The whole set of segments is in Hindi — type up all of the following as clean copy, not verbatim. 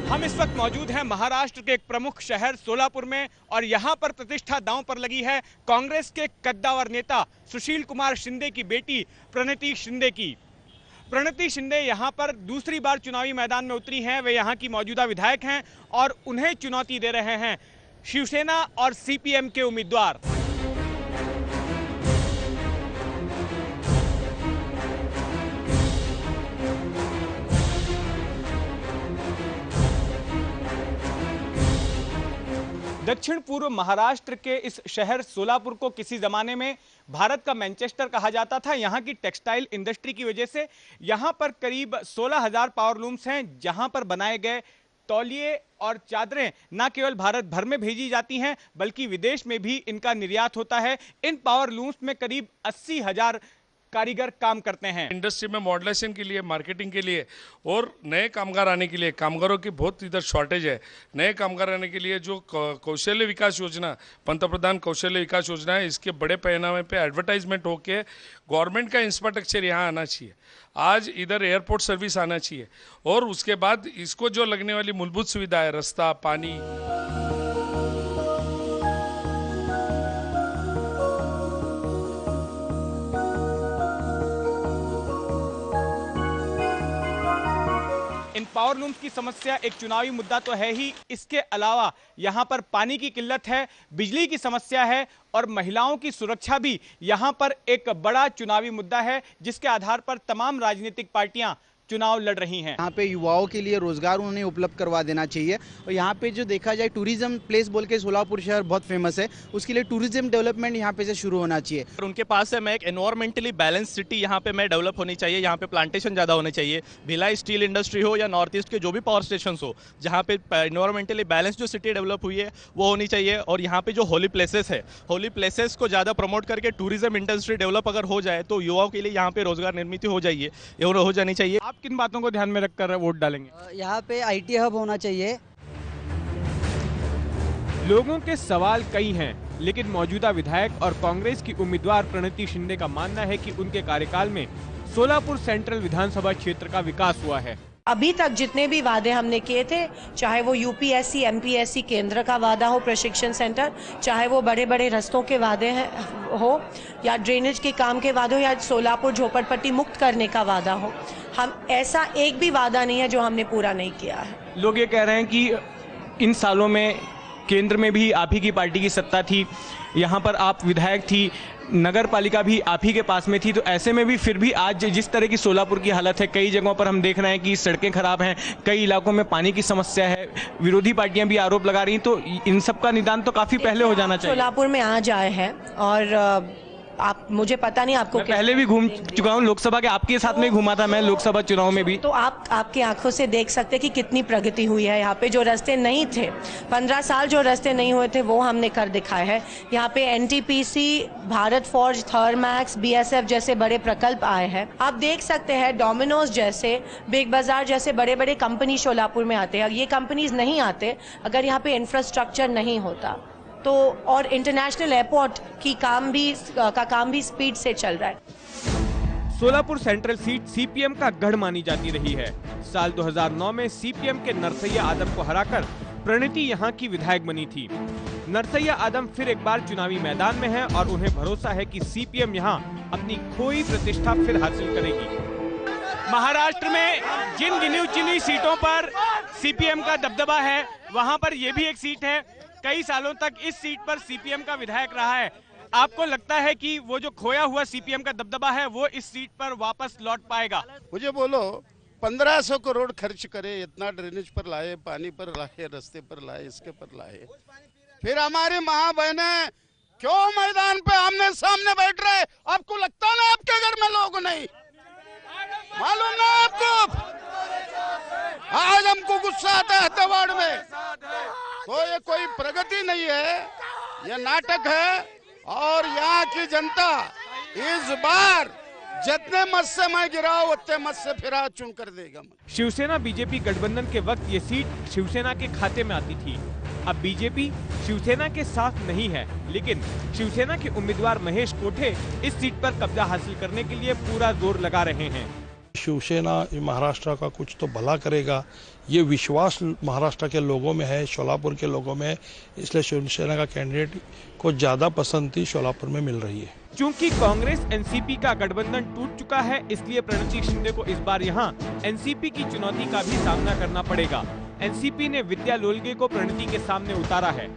हम इस वक्त मौजूद हैं महाराष्ट्र के एक प्रमुख शहर सोलापुर में और यहां पर प्रतिष्ठा दांव पर लगी है कांग्रेस के कद्दावर नेता सुशील कुमार शिंदे की बेटी प्रणति शिंदे की। प्रणति शिंदे यहां पर दूसरी बार चुनावी मैदान में उतरी हैं। वे यहां की मौजूदा विधायक हैं और उन्हें चुनौती दे रहे हैं शिवसेना और सीपीएम के उम्मीदवार। दक्षिण पूर्व महाराष्ट्र के इस शहर सोलापुर को किसी जमाने में भारत का मैनचेस्टर कहा जाता था। यहाँ की टेक्सटाइल इंडस्ट्री की वजह से यहाँ पर करीब 16,000 पावर लूम्स हैं, जहाँ पर बनाए गए तौलिए और चादरें न केवल भारत भर में भेजी जाती हैं बल्कि विदेश में भी इनका निर्यात होता है। इन पावर लूम्स में करीब 80,000 कारीगर काम करते हैं। इंडस्ट्री में मॉडलेशन के लिए, मार्केटिंग के लिए और नए कामगार आने के लिए, कामगारों की बहुत इधर शॉर्टेज है। नए कामगार आने के लिए जो कौशल्य विकास योजना, पंतप्रधान कौशल्य विकास योजना है, इसके बड़े पैमाने पे एडवर्टाइजमेंट होके गवर्नमेंट का इंफ्रास्ट्रक्चर यहाँ आना चाहिए। आज इधर एयरपोर्ट सर्विस आना चाहिए और उसके बाद इसको जो लगने वाली मूलभूत सुविधा है, रास्ता, पानी। इन पावर लूम्स की समस्या एक चुनावी मुद्दा तो है ही, इसके अलावा यहां पर पानी की किल्लत है, बिजली की समस्या है और महिलाओं की सुरक्षा भी यहां पर एक बड़ा चुनावी मुद्दा है, जिसके आधार पर तमाम राजनीतिक पार्टियां चुनाव लड़ रही हैं। यहाँ पे युवाओं के लिए रोजगार उन्हें उपलब्ध करवा देना चाहिए और यहाँ पे जो देखा जाए टूरिज्म प्लेस बोल के सोलापुर शहर बहुत फेमस है, उसके लिए टूरिज्म डेवलपमेंट यहाँ पे से शुरू होना चाहिए। और उनके पास से मैं एक एनवायरमेंटली बैलेंस सिटी यहाँ पे मैं डेवलप होनी चाहिए, यहाँ पे प्लांटेशन ज़्यादा होने चाहिए। भिलाई स्टील इंडस्ट्री हो या नॉर्थ ईस्ट के जो भी पावर स्टेशन हो, जहाँ पे एनवायरमेंटली बैलेंस जो सिटी डेवलप हुई है वो होनी चाहिए। और यहाँ पे जो होली प्लेसेस है, होली प्लेसेस को ज़्यादा प्रमोट करके टूरिज्म इंडस्ट्री डेवलप अगर हो जाए तो युवाओं के लिए यहाँ पे रोजगार निर्मित हो जानी चाहिए। आप किन बातों को ध्यान में रखकर वोट डालेंगे? यहाँ पे आईटी हब होना चाहिए। लोगों के सवाल कई हैं, लेकिन मौजूदा विधायक और कांग्रेस की उम्मीदवार प्रणति शिंदे का मानना है कि उनके कार्यकाल में सोलापुर सेंट्रल विधानसभा क्षेत्र का विकास हुआ है। अभी तक जितने भी वादे हमने किए थे, चाहे वो यूपीएससी, एमपीएससी केंद्र का वादा हो, प्रशिक्षण सेंटर, चाहे वो बड़े बड़े रस्तों के वादे हो या ड्रेनेज के काम के वादे हो या सोलापुर झोपड़पट्टी मुक्त करने का वादा हो, हम ऐसा एक भी वादा नहीं है जो हमने पूरा नहीं किया है। लोग ये कह रहे हैं कि इन सालों में केंद्र में भी आप ही की पार्टी की सत्ता थी, यहाँ पर आप विधायक थी, नगर पालिका भी आप ही के पास में थी, तो ऐसे में भी फिर भी आज जिस तरह की सोलापुर की हालत है, कई जगहों पर हम देख रहे हैं कि सड़कें खराब हैं, कई इलाकों में पानी की समस्या है, विरोधी पार्टियां भी आरोप लगा रही, तो इन सब का निदान तो काफी पहले हो जाना चाहिए। सोलापुर में आज आए हैं और आप, मुझे पता नहीं आपको, मैं पहले भी घूम चुका हूँ लोकसभा के, आपके साथ में घूमा था मैं लोकसभा चुनाव में भी, तो आप आपकी आंखों से देख सकते हैं कि कितनी प्रगति हुई है। यहाँ पे जो रास्ते नहीं थे, 15 साल जो रास्ते नहीं हुए थे वो हमने कर दिखाए हैं। यहाँ पे NTPC, Bharat forge, Thermax, BSF जैसे बड़े प्रकल्प आए हैं। आप देख सकते हैं डोमिनोज जैसे, बिग बाजार जैसे बड़े बड़े कंपनी सोलापुर में आते हैं। ये कंपनीज नहीं आते अगर यहाँ पे इंफ्रास्ट्रक्चर नहीं होता तो, और इंटरनेशनल एयरपोर्ट की काम भी स्पीड से चल रहा है। सोलापुर सेंट्रल सीट सीपीएम का गढ़ मानी जाती रही है। साल 2009 में सीपीएम के नरसैया आदम को हराकर प्रणति यहां की विधायक बनी थी। नरसैया आदम फिर एक बार चुनावी मैदान में हैं और उन्हें भरोसा है कि सीपीएम यहां अपनी खोई प्रतिष्ठा फिर हासिल करेगी। महाराष्ट्र में जिन गिनी चुनी सीटों पर सीपीएम का दबदबा है, वहां पर यह भी एक सीट है। कई सालों तक इस सीट पर सीपीएम का विधायक रहा है। आपको लगता है कि वो जो खोया हुआ सीपीएम का दबदबा है वो इस सीट पर वापस लौट पाएगा? मुझे बोलो, 1500 करोड़ खर्च करे, इतना ड्रेनेज पर लाए, पानी पर लाए, रास्ते पर लाए, इसके पर लाए, फिर हमारी माँ बहने क्यों मैदान पे आमने सामने बैठ रहे? आपको लगता ना आपके घर में लोग नहीं? मालूम ना आपको? आज हमको गुस्सा आता है तवाड़ में, तो ये कोई प्रगति नहीं है, ये नाटक है। और यहाँ की जनता इस बार जितने मत से मैं गिराओ उतने मत से फिरा चुन कर देगा। शिवसेना बीजेपी गठबंधन के वक्त ये सीट शिवसेना के खाते में आती थी। अब बीजेपी शिवसेना के साथ नहीं है, लेकिन शिवसेना के उम्मीदवार महेश कोठे इस सीट पर कब्जा हासिल करने के लिए पूरा जोर लगा रहे हैं। शिवसेना महाराष्ट्र का कुछ तो भला करेगा, ये विश्वास महाराष्ट्र के लोगों में है, शोलापुर के लोगों में है, इसलिए शिवसेना का कैंडिडेट को ज़्यादा पसंदी शोलापुर में मिल रही है। चूंकि कांग्रेस एनसीपी का गठबंधन टूट चुका है, इसलिए प्रणति शिंदे को इस बार यहां एनसीपी की चुनौती का भी सामना करना पड़ेगा। एनसीपी ने विद्या लोलगे को प्रणति के सामने उतारा है।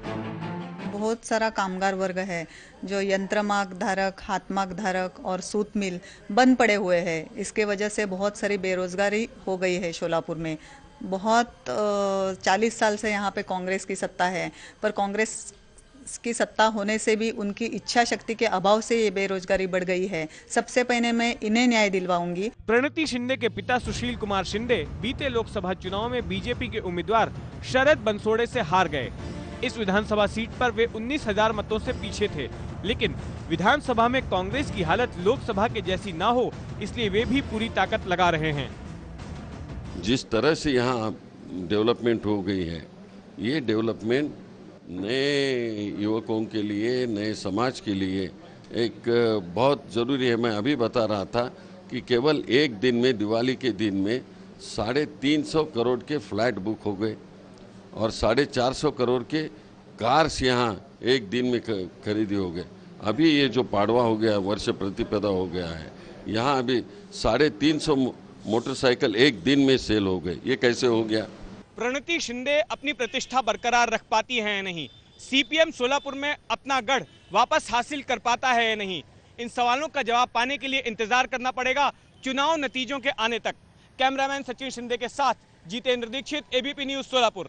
बहुत सारा कामगार वर्ग है जो यंत्रमाग धारक, हाथमाग धारक और सूत मिल बंद पड़े हुए हैं। इसके वजह से बहुत सारी बेरोजगारी हो गई है शोलापुर में। बहुत 40 साल से यहाँ पे कांग्रेस की सत्ता है, पर कांग्रेस की सत्ता होने से भी उनकी इच्छा शक्ति के अभाव से ये बेरोजगारी बढ़ गई है। सबसे पहले मैं इन्हें न्याय दिलवाऊंगी। प्रणति शिंदे के पिता सुशील कुमार शिंदे बीते लोकसभा चुनाव में बीजेपी के उम्मीदवार शरद बंसोड़े से हार गए। इस विधानसभा सीट पर वे 19,000 मतों से पीछे थे, लेकिन विधानसभा में कांग्रेस की हालत लोकसभा के जैसी ना हो, इसलिए वे भी पूरी ताकत लगा रहे हैं। जिस तरह से यहाँ डेवलपमेंट हो गई है, ये डेवलपमेंट नए युवकों के लिए, नए समाज के लिए एक बहुत ज़रूरी है। मैं अभी बता रहा था कि केवल एक दिन में, दिवाली के दिन में 350 करोड़ के फ्लैट बुक हो गए और 450 करोड़ के कार्स यहाँ एक दिन में खरीदी हो गए। अभी ये जो पाड़वा हो गया, वर्ष प्रतिपदा हो गया है, यहाँ अभी 350 मोटरसाइकिल एक दिन में सेल हो गए। ये कैसे हो गया? प्रणति शिंदे अपनी प्रतिष्ठा बरकरार रख पाती है या नहीं, सीपीएम सोलापुर में अपना गढ़ वापस हासिल कर पाता है या नहीं, इन सवालों का जवाब पाने के लिए इंतजार करना पड़ेगा चुनाव नतीजों के आने तक। कैमरामैन सचिन शिंदे के साथ जितेंद्र दीक्षित, एबीपी न्यूज सोलापुर।